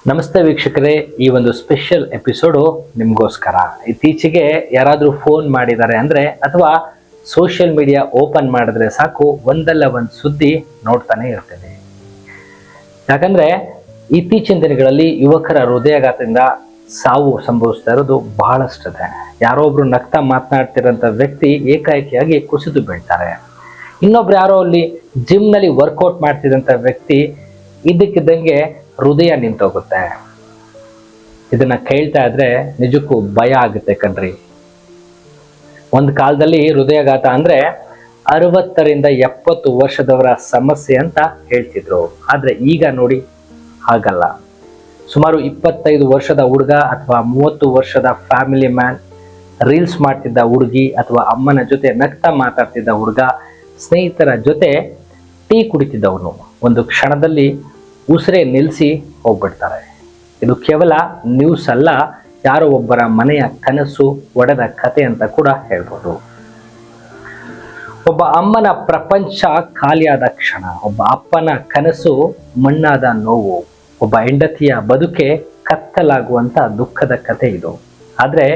ನಮಸ್ತೆ ವೀಕ್ಷಕರೇ, ಈ ಒಂದು ಸ್ಪೆಷಲ್ ಎಪಿಸೋಡು ನಿಮಗೋಸ್ಕರ. ಇತ್ತೀಚೆಗೆ ಯಾರಾದರೂ ಫೋನ್ ಮಾಡಿದ್ದಾರೆ ಅಂದರೆ ಅಥವಾ ಸೋಷಿಯಲ್ ಮೀಡಿಯಾ ಓಪನ್ ಮಾಡಿದ್ರೆ ಸಾಕು ಒಂದಲ್ಲ ಒಂದು ಸುದ್ದಿ ನೋಡ್ತಾನೆ ಇರ್ತೇವೆ. ಯಾಕಂದರೆ ಇತ್ತೀಚಿನ ದಿನಗಳಲ್ಲಿ ಯುವಕರ ಹೃದಯಾಘಾತದಿಂದ ಸಾವು ಸಂಭವಿಸ್ತಾ ಇರೋದು ಬಹಳಷ್ಟಿದೆ. ಯಾರೋ ಒಬ್ರು ನಗ್ತಾ ಮಾತನಾಡ್ತಿರೋಂಥ ವ್ಯಕ್ತಿ ಏಕಾಏಕಿಯಾಗಿ ಕುಸಿದು ಬೀಳ್ತಾರೆ. ಇನ್ನೊಬ್ರು ಯಾರೋ ಅಲ್ಲಿ ಜಿಮ್ನಲ್ಲಿ ವರ್ಕೌಟ್ ಮಾಡ್ತಿದ್ದಂಥ ವ್ಯಕ್ತಿ ಇದ್ದಕ್ಕಿದ್ದಂಗೆ ಹೃದಯ ನಿಂತೋಗುತ್ತೆ. ಇದನ್ನ ಕೇಳ್ತಾ ಇದ್ರೆ ನಿಜಕ್ಕೂ ಭಯ ಆಗುತ್ತೆ ಕಣ್ರಿ. ಒಂದು ಕಾಲದಲ್ಲಿ ಹೃದಯಾಘಾತ ಅಂದ್ರೆ 60ರಿಂದ 70 ವರ್ಷದವರ ಸಮಸ್ಯೆ ಅಂತ ಹೇಳ್ತಿದ್ರು. ಆದ್ರೆ ಈಗ ನೋಡಿ ಹಾಗಲ್ಲ. ಸುಮಾರು 25 ವರ್ಷದ ಹುಡುಗ ಅಥವಾ 30 ವರ್ಷದ ಫ್ಯಾಮಿಲಿ ಮ್ಯಾನ್, ರೀಲ್ಸ್ ಮಾಡ್ತಿದ್ದ ಹುಡುಗಿ ಅಥವಾ ಅಮ್ಮನ ಜೊತೆ ನಗ್ತಾ ಮಾತಾಡ್ತಿದ್ದ ಹುಡುಗ, ಸ್ನೇಹಿತರ ಜೊತೆ ಟೀ ಕುಡಿತಿದ್ದವನು ಒಂದು ಕ್ಷಣದಲ್ಲಿ ಉಸಿರೇ ನಿಲ್ಲಿಸಿ ಹೋಗ್ಬಿಡ್ತಾರೆ. ಇದು ಕೇವಲ ನ್ಯೂಸ್ ಅಲ್ಲ, ಯಾರೋ ಒಬ್ಬರ ಮನೆಯ ಕನಸು ಒಡೆದ ಕತೆ ಅಂತ ಕೂಡ ಹೇಳ್ಬೋದು. ಒಬ್ಬ ಅಮ್ಮನ ಪ್ರಪಂಚ ಖಾಲಿಯಾದ ಕ್ಷಣ, ಒಬ್ಬ ಅಪ್ಪನ ಕನಸು ಮಣ್ಣಾದ ನೋವು, ಒಬ್ಬ ಹೆಂಡತಿಯ ಬದುಕೆ ಕತ್ತಲಾಗುವಂತ ದುಃಖದ ಕತೆ ಇದು. ಆದ್ರೆ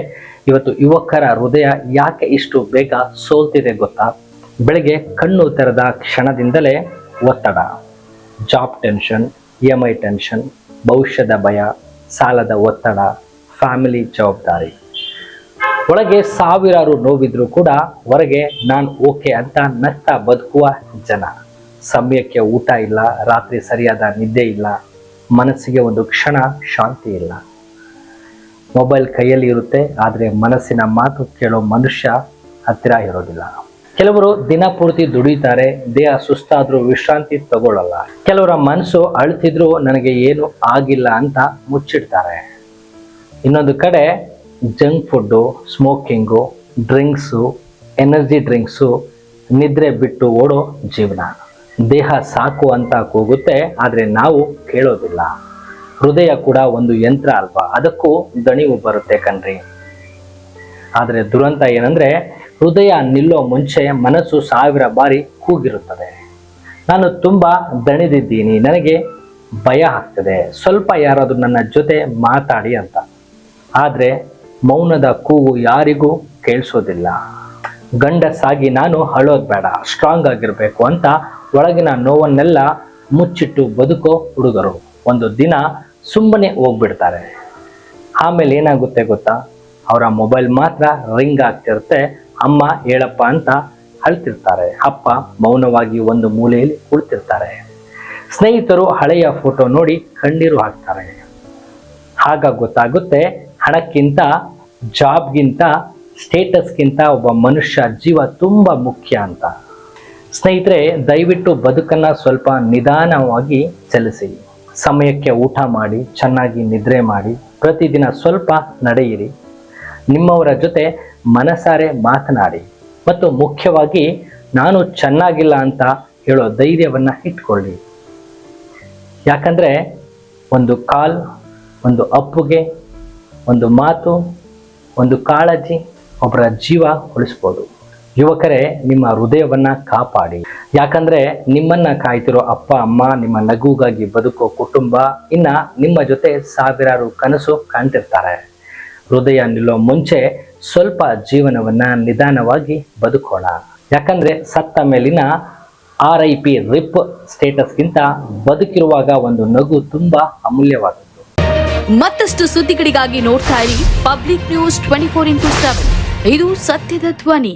ಇವತ್ತು ಯುವಕರ ಹೃದಯ ಯಾಕೆ ಇಷ್ಟು ಬೇಗ ಸೋಲ್ತಿದೆ ಗೊತ್ತಾ? ಬೆಳಗ್ಗೆ ಕಣ್ಣು ತೆರೆದ ಕ್ಷಣದಿಂದಲೇ ಒತ್ತಡ, ಜಾಬ್ ಟೆನ್ಷನ್, EMI ಟೆನ್ಷನ್, ಭವಿಷ್ಯದ ಭಯ, ಸಾಲದ ಒತ್ತಡ, ಫ್ಯಾಮಿಲಿ ಜವಾಬ್ದಾರಿ. ಒಳಗೆ ಸಾವಿರಾರು ನೋವಿದ್ರು ಕೂಡ ಹೊರಗೆ ನಾನು ಓಕೆ ಅಂತ ನಗ್ತಾ ಬದುಕುವ ಜನ. ಸಮಯಕ್ಕೆ ಊಟ ಇಲ್ಲ, ರಾತ್ರಿ ಸರಿಯಾದ ನಿದ್ದೆ ಇಲ್ಲ, ಮನಸ್ಸಿಗೆ ಒಂದು ಕ್ಷಣ ಶಾಂತಿ ಇಲ್ಲ. ಮೊಬೈಲ್ ಕೈಯಲ್ಲಿ ಇರುತ್ತೆ, ಆದರೆ ಮನಸ್ಸಿನ ಮಾತು ಕೇಳೋ ಮನುಷ್ಯ ಹತ್ತಿರ ಇರೋದಿಲ್ಲ. ಕೆಲವರು ದಿನ ಪೂರ್ತಿ ದುಡಿತಾರೆ, ದೇಹ ಸುಸ್ತಾದ್ರೂ ವಿಶ್ರಾಂತಿ ತಗೊಳ್ಳಲ್ಲ. ಕೆಲವರ ಮನಸ್ಸು ಅಳ್ತಿದ್ರು ನನಗೆ ಏನು ಆಗಿಲ್ಲ ಅಂತ ಮುಚ್ಚಿಡ್ತಾರೆ. ಇನ್ನೊಂದು ಕಡೆ junk food, smoking, drinks, energy drinks, ನಿದ್ರೆ ಬಿಟ್ಟು ಓಡೋ ಜೀವನ. ದೇಹ ಸಾಕು ಅಂತ ಕೂಗುತ್ತೆ, ಆದರೆ ನಾವು ಕೇಳೋದಿಲ್ಲ. ಹೃದಯ ಕೂಡ ಒಂದು ಯಂತ್ರ ಅಲ್ವಾ, ಅದಕ್ಕೂ ದಣಿವು ಬರುತ್ತೆ ಕಣ್ರಿ. ಆದರೆ ದುರಂತ ಏನಂದ್ರೆ, ಹೃದಯ ನಿಲ್ಲೋ ಮುಂಚೆ ಮನಸ್ಸು 1000 ಬಾರಿ ಕೂಗಿರುತ್ತದೆ. ನಾನು ತುಂಬಾ ದಣಿದಿದ್ದೀನಿ, ನನಗೆ ಭಯ ಆಗ್ತದೆ, ಸ್ವಲ್ಪ ಯಾರಾದ್ರೂ ನನ್ನ ಜೊತೆ ಮಾತಾಡಿ ಅಂತ. ಆದ್ರೆ ಮೌನದ ಕೂಗು ಯಾರಿಗೂ ಕೇಳಿಸೋದಿಲ್ಲ. ಗಂಡಸಾಗಿ ನಾನು ಅಳೋದು ಬೇಡ, ಸ್ಟ್ರಾಂಗ್ ಆಗಿರ್ಬೇಕು ಅಂತ ಒಳಗಿನ ನೋವನ್ನೆಲ್ಲ ಮುಚ್ಚಿಟ್ಟು ಬದುಕೋ ಹುಡುಗರು ಒಂದು ದಿನ ಸುಮ್ಮನೆ ಹೋಗ್ಬಿಡ್ತಾರೆ. ಆಮೇಲೆ ಏನಾಗುತ್ತೆ ಗೊತ್ತಾ? ಅವರ ಮೊಬೈಲ್ ಮಾತ್ರ ರಿಂಗ್ ಆಗ್ತಿರುತ್ತೆ. ಅಮ್ಮ ಹೇಳಪ್ಪ ಅಂತ ಅಳ್ತಿರ್ತಾರೆ, ಅಪ್ಪ ಮೌನವಾಗಿ ಒಂದು ಮೂಲೆಯಲ್ಲಿ ಕುಳಿತಿರ್ತಾರೆ. ಸ್ನೇಹಿತರು ಹಳೆಯ ಫೋಟೋ ನೋಡಿ ಕಣ್ಣೀರು ಹಾಕ್ತಾರೆ. ಆಗ ಗೊತ್ತಾಗುತ್ತೆ, ಹಣಕ್ಕಿಂತ, ಜಾಬ್ಗಿಂತ, ಸ್ಟೇಟಸ್ಗಿಂತ ಒಬ್ಬ ಮನುಷ್ಯ ಜೀವ ತುಂಬಾ ಮುಖ್ಯ ಅಂತ. ಸ್ನೇಹಿತರೆ, ದಯವಿಟ್ಟು ಬದುಕನ್ನ ಸ್ವಲ್ಪ ನಿಧಾನವಾಗಿ ಚಲಿಸಿ. ಸಮಯಕ್ಕೆ ಊಟ ಮಾಡಿ, ಚೆನ್ನಾಗಿ ನಿದ್ರೆ ಮಾಡಿ, ಪ್ರತಿದಿನ ಸ್ವಲ್ಪ ನಡೆಯಿರಿ, ನಿಮ್ಮವರ ಜೊತೆ ಮನಸಾರೆ ಮಾತನಾಡಿ, ಮತ್ತು ಮುಖ್ಯವಾಗಿ ನಾನು ಚೆನ್ನಾಗಿಲ್ಲ ಅಂತ ಹೇಳೋ ಧೈರ್ಯವನ್ನ ಇಟ್ಕೊಳ್ಳಿ. ಯಾಕಂದ್ರೆ ಒಂದು ಕಾಲ್, ಒಂದು ಅಪ್ಪುಗೆ, ಒಂದು ಮಾತು, ಒಂದು ಕಾಳಜಿ ಒಬ್ಬರ ಜೀವ ಉಳಿಸ್ಬೋದು. ಯುವಕರೇ, ನಿಮ್ಮ ಹೃದಯವನ್ನ ಕಾಪಾಡಿ. ಯಾಕಂದ್ರೆ ನಿಮ್ಮನ್ನ ಕಾಯ್ತಿರೋ ಅಪ್ಪ ಅಮ್ಮ, ನಿಮ್ಮ ನಗುಗಾಗಿ ಬದುಕೋ ಕುಟುಂಬ, ಇನ್ನ ನಿಮ್ಮ ಜೊತೆ ಸಾವಿರಾರು ಕನಸು ಕಾಣ್ತಿರ್ತಾರೆ. ಹೃದಯ ನಿಲ್ಲೋ ಮುಂಚೆ ಸ್ವಲ್ಪ ಜೀವನವನ್ನ ನಿಧಾನವಾಗಿ ಬದುಕೋಣ. ಯಾಕಂದ್ರೆ ಸತ್ತ ಮೇಲಿನ RIP ರಿಪ್ ಸ್ಟೇಟಸ್ಗಿಂತ ಬದುಕಿರುವಾಗ ಒಂದು ನಗು ತುಂಬಾ ಅಮೂಲ್ಯವಾದದ್ದು. ಮತ್ತಷ್ಟು ಸುದ್ದಿಗಳಿಗಾಗಿ ನೋಡ್ತಾ ಇರಿ ಪಬ್ಲಿಕ್ ನ್ಯೂಸ್ 24x7. ಇದು ಸತ್ಯದ ಧ್ವನಿ.